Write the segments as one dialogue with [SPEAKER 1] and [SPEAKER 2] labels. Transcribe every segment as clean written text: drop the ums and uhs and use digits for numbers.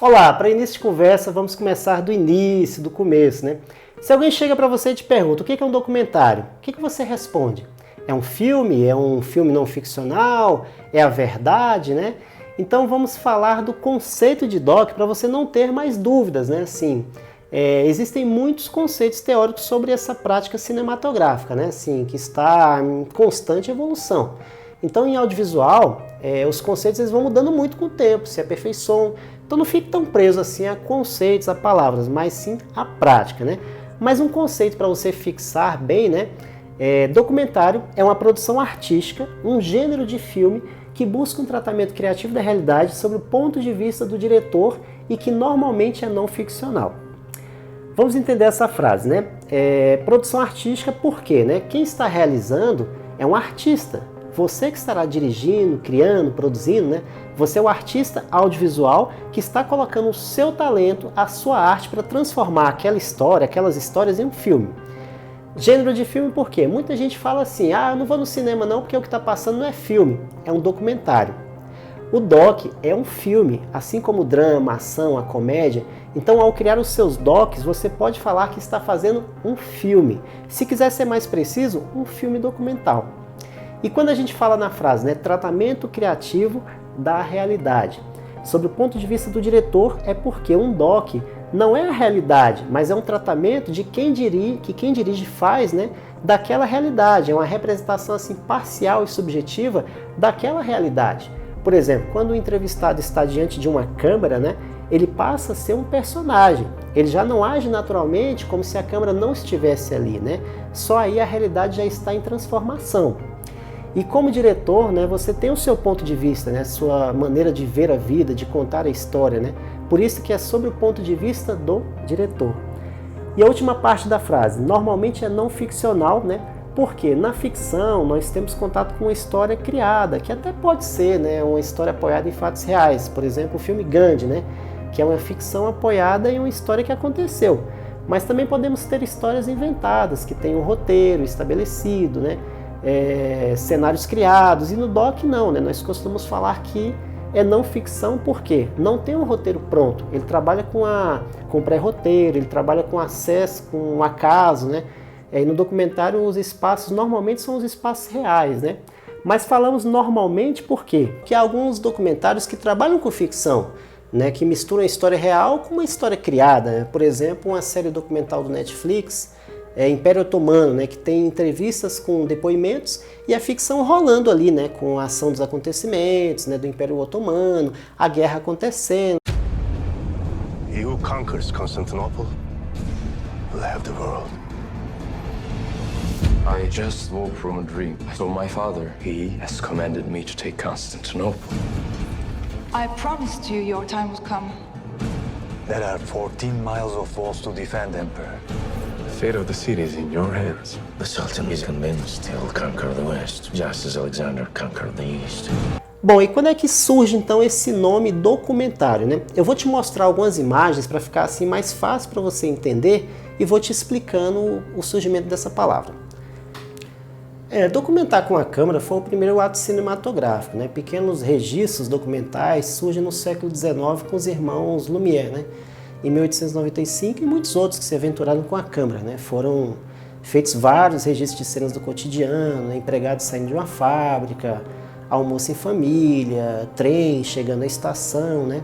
[SPEAKER 1] Olá, para início de conversa, vamos começar do início, do começo, né? Se alguém chega para você e te pergunta o que é um documentário, o que você responde? É um filme? É um filme não ficcional? É a verdade, né? Então vamos falar do conceito de doc para você não ter mais dúvidas, né? Assim, existem muitos conceitos teóricos sobre essa prática cinematográfica, né? Assim, que está em constante evolução. Então, em audiovisual, os conceitos eles vão mudando muito com o tempo, se aperfeiçoam. Então, não fique tão preso assim a conceitos, a palavras, mas sim a prática, né? Mas um conceito para você fixar bem, né? Documentário é uma produção artística, um gênero de filme que busca um tratamento criativo da realidade sob o ponto de vista do diretor e que normalmente é não ficcional. Vamos entender essa frase, né? Produção artística por quê, né? Quem está realizando é um artista. Você que estará dirigindo, criando, produzindo, né? Você é o artista audiovisual que está colocando o seu talento, a sua arte para transformar aquela história, aquelas histórias em um filme. Gênero de filme por quê? Muita gente fala assim, eu não vou no cinema não porque o que está passando não é filme, é um documentário. O doc é um filme, assim como o drama, a ação, a comédia. Então, ao criar os seus docs, você pode falar que está fazendo um filme. Se quiser ser mais preciso, um filme documental. E quando a gente fala na frase, né, tratamento criativo da realidade, sob o ponto de vista do diretor, é porque um doc não é a realidade, mas é um tratamento de quem dirige faz, né, daquela realidade. É uma representação assim parcial e subjetiva daquela realidade. Por exemplo, quando o entrevistado está diante de uma câmera, né, ele passa a ser um personagem. Ele já não age naturalmente como se a câmera não estivesse ali, né? Só aí a realidade já está em transformação. E como diretor, né, você tem o seu ponto de vista, né, sua maneira de ver a vida, de contar a história, né? Por isso que é sobre o ponto de vista do diretor. E a última parte da frase, normalmente é não ficcional, né? Porque na ficção nós temos contato com uma história criada, que até pode ser, né, uma história apoiada em fatos reais. Por exemplo, o filme Gandhi, né, que é uma ficção apoiada em uma história que aconteceu. Mas também podemos ter histórias inventadas, que têm um roteiro estabelecido, né? Cenários criados, e no doc não, né? Nós costumamos falar que é não ficção porque não tem um roteiro pronto, ele trabalha com pré-roteiro, ele trabalha com acesso, com um acaso, né? E no documentário os espaços normalmente são os espaços reais, né? Mas falamos normalmente por quê? Porque há alguns documentários que trabalham com ficção, né? Que misturam a história real com uma história criada, né? Por exemplo, uma série documental do Netflix, Império Otomano, né, que tem entrevistas com depoimentos e a ficção rolando ali, né, com a ação dos acontecimentos, né, do Império Otomano, a guerra acontecendo.
[SPEAKER 2] He who conquers Constantinople will have the world.
[SPEAKER 3] I just woke from a dream. So my father, he has commanded me to take Constantinople.
[SPEAKER 4] I promised you your time would come.
[SPEAKER 5] There are 14 miles of walls to defend, Emperor.
[SPEAKER 2] The fate of the city is in your hands.
[SPEAKER 3] The Sultan is convinced he'll conquer the West, just as Alexander conquered the East.
[SPEAKER 1] Bom, e quando é que surge então esse nome documentário, né? Eu vou te mostrar algumas imagens para ficar assim mais fácil para você entender e vou te explicando o surgimento dessa palavra. Documentar com a câmera foi o primeiro ato cinematográfico, né? Pequenos registros documentais surgem no século XIX com os irmãos Lumière, né? Em 1895 e muitos outros que se aventuraram com a câmera, né? Foram feitos vários registros de cenas do cotidiano, né? Empregados saindo de uma fábrica, almoço em família, trem chegando à estação, né?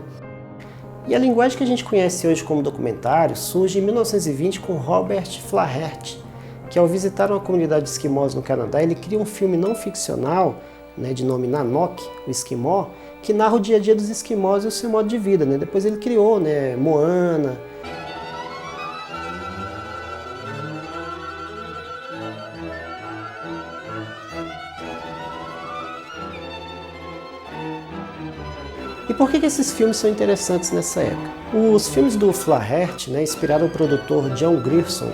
[SPEAKER 1] E a linguagem que a gente conhece hoje como documentário surge em 1920 com Robert Flaherty, que ao visitar uma comunidade de esquimós no Canadá, ele cria um filme não ficcional, né, de nome Nanook, o Esquimó, que narra o dia a dia dos esquimós e o seu modo de vida, né? Depois ele criou, né, Moana. E por que esses filmes são interessantes nessa época? Os filmes do Flaherty, né, inspiraram o produtor John Grierson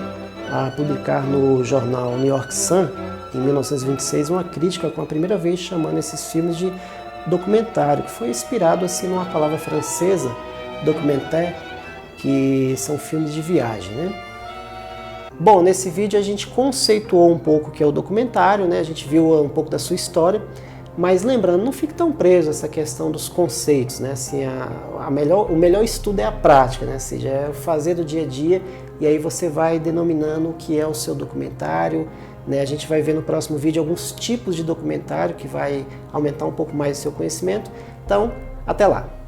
[SPEAKER 1] a publicar no jornal New York Sun, em 1926, uma crítica com a primeira vez chamando esses filmes de documentário, que foi inspirado assim numa palavra francesa, documentaire, que são filmes de viagem, né? Bom, nesse vídeo a gente conceituou um pouco o que é o documentário, né? A gente viu um pouco da sua história, Mas lembrando, não fique tão preso a essa questão dos conceitos, né? Assim, o melhor estudo é a prática, né? Ou seja, é fazer do dia a dia, e aí você vai denominando o que é o seu documentário, né? A gente vai ver no próximo vídeo alguns tipos de documentário que vai aumentar um pouco mais o seu conhecimento. Então, até lá!